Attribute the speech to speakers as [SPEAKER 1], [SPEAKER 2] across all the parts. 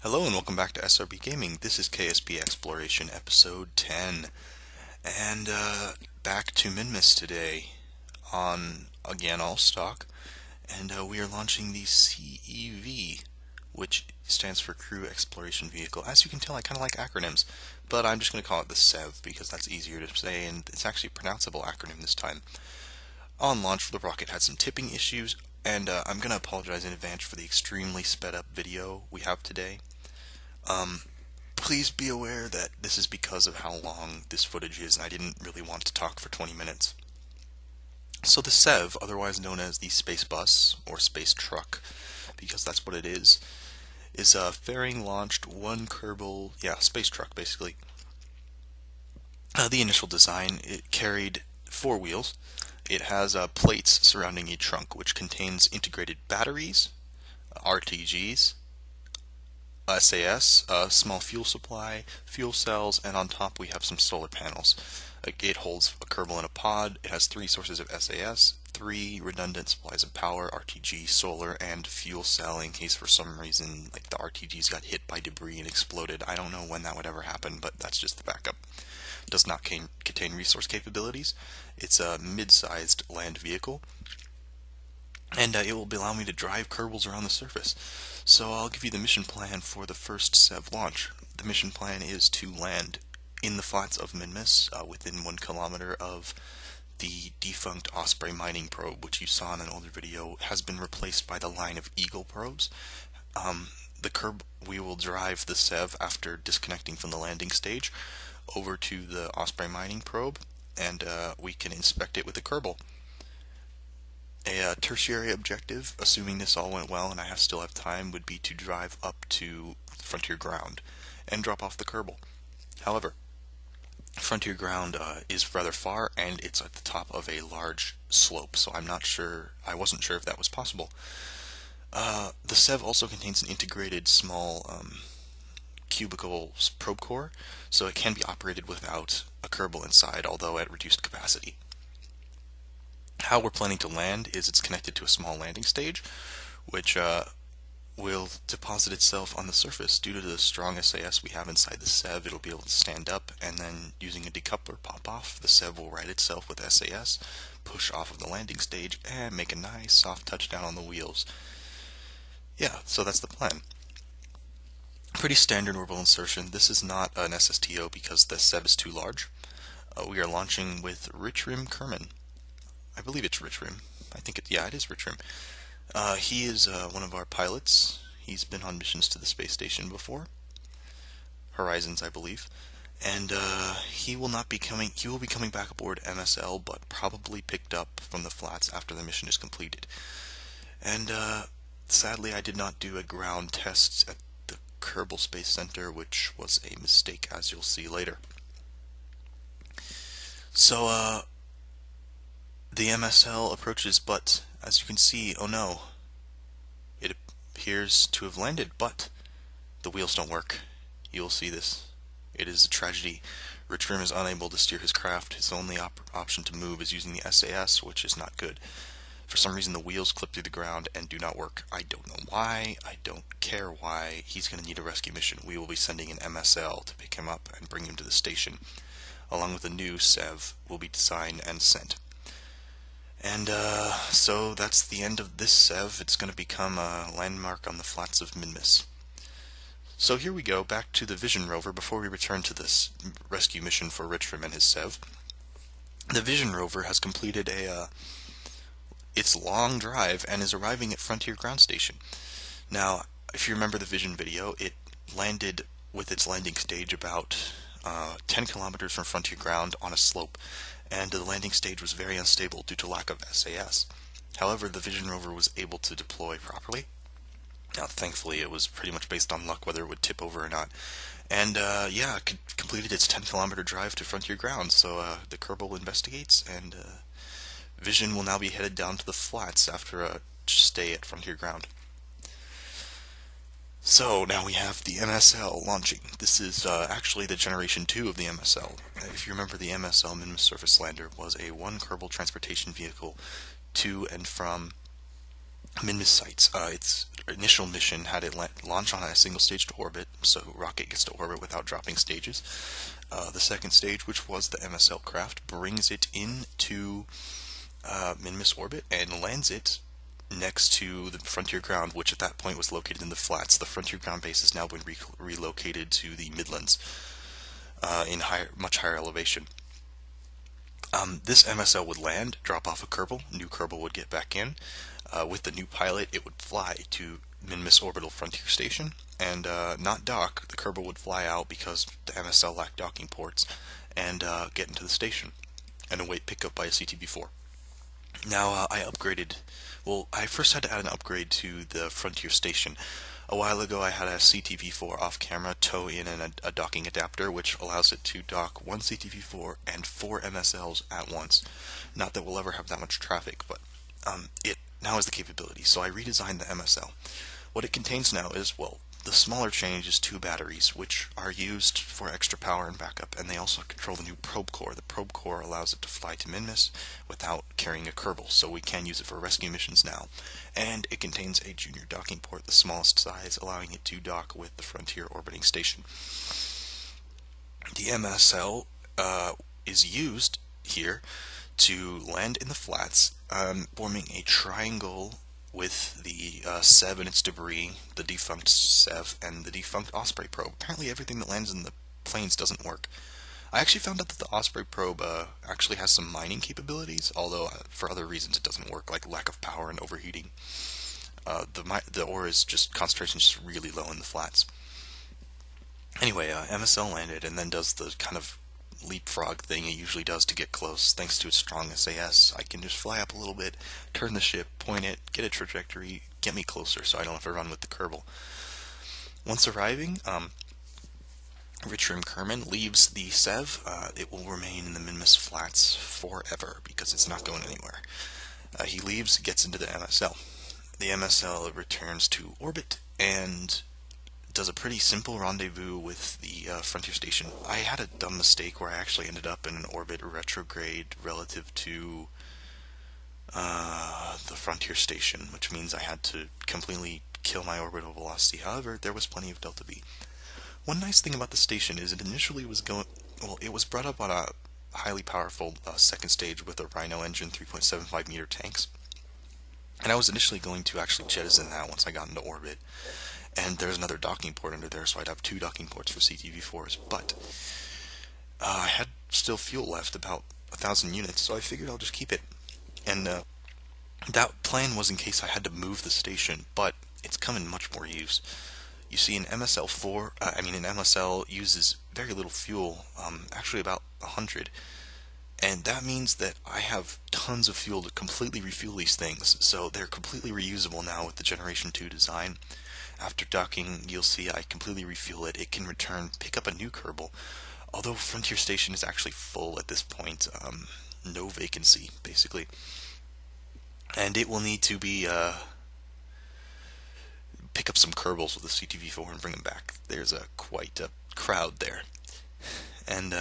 [SPEAKER 1] Hello and welcome back to SRB Gaming. This is KSP Exploration episode 10. And back to Minmus today on, again, all stock. And we are launching the CEV, which stands for Crew Exploration Vehicle. As you can tell, I kind of like acronyms, but I'm just going to call it the CEV because that's easier to say, and it's actually a pronounceable acronym this time. On launch, the rocket had some tipping issues, and I'm going to apologize in advance for the extremely sped up video we have today. Please be aware that this is because of how long this footage is, and I didn't really want to talk for 20 minutes. So the CEV, otherwise known as the Space Bus, or Space Truck, because that's what it is a fairing-launched one Kerbal, space truck, basically. The initial design, it carried 4 wheels. It has plates surrounding a trunk, which contains integrated batteries, RTGs, SAS, a small fuel supply, fuel cells, and on top we have some solar panels. It holds a Kerbal in a pod. It has 3 sources of SAS, 3 redundant supplies of power, RTG, solar, and fuel cell in case for some reason like the RTGs got hit by debris and exploded. I don't know when that would ever happen, but that's just the backup. It does not contain resource capabilities. It's a mid-sized land vehicle, and it will allow me to drive Kerbals around the surface. So I'll give you the mission plan for the first CEV launch. The mission plan is to land in the Flats of Minmus, within 1 kilometer of the defunct Osprey mining probe, which you saw in an older video, has been replaced by the line of Eagle probes. We will drive the CEV after disconnecting from the landing stage over to the Osprey mining probe, and we can inspect it with a Kerbal. A tertiary objective, assuming this all went well and I still have time, would be to drive up to Frontier Ground and drop off the Kerbal. However, Frontier Ground is rather far and it's at the top of a large slope, so I wasn't sure if that was possible. The CEV also contains an integrated small cubicle probe core, so it can be operated without a Kerbal inside, although at reduced capacity. How we're planning to land is it's connected to a small landing stage, which will deposit itself on the surface. Due to the strong SAS we have inside the CEV, it'll be able to stand up, and then using a decoupler pop-off, the CEV will right itself with SAS, push off of the landing stage, and make a nice soft touchdown on the wheels. Yeah, so that's the plan. Pretty standard orbital insertion. This is not an SSTO because the CEV is too large. We are launching with Rich Rim Kerman. I believe it's Rich Rim. It is Rich Rim. He is one of our pilots. He's been on missions to the space station before. Horizons, I believe. And he will be coming back aboard MSL, but probably picked up from the flats after the mission is completed. And sadly, I did not do a ground test at the Kerbal Space Center, which was a mistake, as you'll see later. So, the MSL approaches, but as you can see, oh no, it appears to have landed, but the wheels don't work. You'll see this. It is a tragedy. Rich Rim is unable to steer his craft. His only option to move is using the SAS, which is not good. For some reason, the wheels clip through the ground and do not work. I don't know why. I don't care why. He's going to need a rescue mission. We will be sending an MSL to pick him up and bring him to the station, along with a new CEV will be designed and sent. And so that's the end of this CEV. It's going to become a landmark on the Flats of Minmus. So here we go, back to the Vision Rover before we return to this rescue mission for Richram and his CEV. The Vision Rover has completed its long drive and is arriving at Frontier Ground Station. Now, if you remember the Vision video, it landed with its landing stage about 10 kilometers from Frontier Ground on a slope, and the landing stage was very unstable due to lack of SAS. However, the Vision Rover was able to deploy properly. Now, thankfully, it was pretty much based on luck whether it would tip over or not. And, completed its 10-kilometer drive to Frontier Ground, so the Kerbal investigates, and Vision will now be headed down to the flats after a stay at Frontier Ground. So, now we have the MSL launching. This is actually the Generation 2 of the MSL. If you remember, the MSL Minmus Surface Lander was a one Kerbal transportation vehicle to and from Minmus sites. Its initial mission had it launch on a single stage to orbit, so rocket gets to orbit without dropping stages. The second stage, which was the MSL craft, brings it into Minmus orbit and lands it next to the Frontier ground, which at that point was located in the Flats. The Frontier ground base has now been relocated to the Midlands in much higher elevation. This MSL would land, drop off a Kerbal, new Kerbal would get back in. With the new pilot, it would fly to Minmus Orbital Frontier Station and not dock. The Kerbal would fly out because the MSL lacked docking ports and get into the station and await pickup by a CTV-4. Now, I upgraded. Well, I first had to add an upgrade to the Frontier Station. A while ago, I had a CTV-4 off-camera tow in a docking adapter, which allows it to dock one CTV-4 and 4 MSLs at once. Not that we'll ever have that much traffic, but it now has the capability. So I redesigned the MSL. What it contains now is, well, the smaller change is 2 batteries, which are used for extra power and backup, and they also control the new probe core. The probe core allows it to fly to Minmus without carrying a Kerbal, so we can use it for rescue missions now. And it contains a junior docking port, the smallest size, allowing it to dock with the Frontier orbiting station. The MSL is used here to land in the Flats, forming a triangle with the CEV and its debris, the defunct CEV, and the defunct Osprey probe. Apparently everything that lands in the planes doesn't work. I actually found out that the Osprey probe actually has some mining capabilities, although for other reasons it doesn't work, like lack of power and overheating. The ore is just, concentration is just really low in the Flats. Anyway, MSL landed and then does the kind of leapfrog thing it usually does to get close. Thanks to its strong SAS, I can just fly up a little bit, turn the ship, point it, get a trajectory, get me closer so I don't have to run with the Kerbal. Once arriving, Richard Kerman leaves the CEV. It will remain in the Minmus Flats forever because it's not going anywhere. He leaves, gets into the MSL. The MSL returns to orbit and does a pretty simple rendezvous with the Frontier Station. I had a dumb mistake where I actually ended up in an orbit retrograde relative to the Frontier Station, which means I had to completely kill my orbital velocity. However, there was plenty of delta V. One nice thing about the station is it initially was it was brought up on a highly powerful second stage with a Rhino engine 3.75 meter tanks. And I was initially going to actually jettison that once I got into orbit. And there's another docking port under there, so I'd have 2 docking ports for CTV-4s. But I had still fuel left, about 1,000 units, so I figured I'll just keep it. And that plan was in case I had to move the station, but it's come in much more use. You see, an MSL uses very little fuel, actually about 100. And that means that I have tons of fuel to completely refuel these things, so they're completely reusable now with the Generation 2 design. After docking, you'll see I completely refuel it. It can return, pick up a new Kerbal. Although Frontier Station is actually full at this point, no vacancy, basically. And it will need to be, pick up some Kerbals with the CTV-4 and bring them back. There's quite a crowd there. And,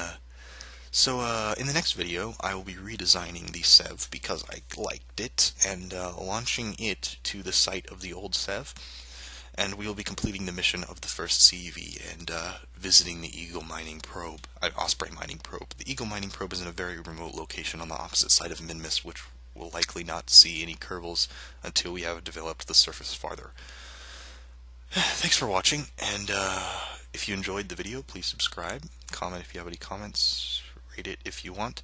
[SPEAKER 1] So in the next video, I will be redesigning the CEV because I liked it, and launching it to the site of the old CEV, and we will be completing the mission of the first CEV and visiting the Eagle mining probe, Osprey mining probe. The Eagle mining probe is in a very remote location on the opposite side of Minmus, which will likely not see any Kerbals until we have developed the surface farther. Thanks for watching, and if you enjoyed the video, please subscribe, comment if you have any comments, rate it if you want.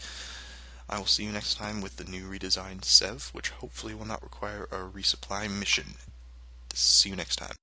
[SPEAKER 1] I will see you next time with the new redesigned CEV, which hopefully will not require a resupply mission. See you next time.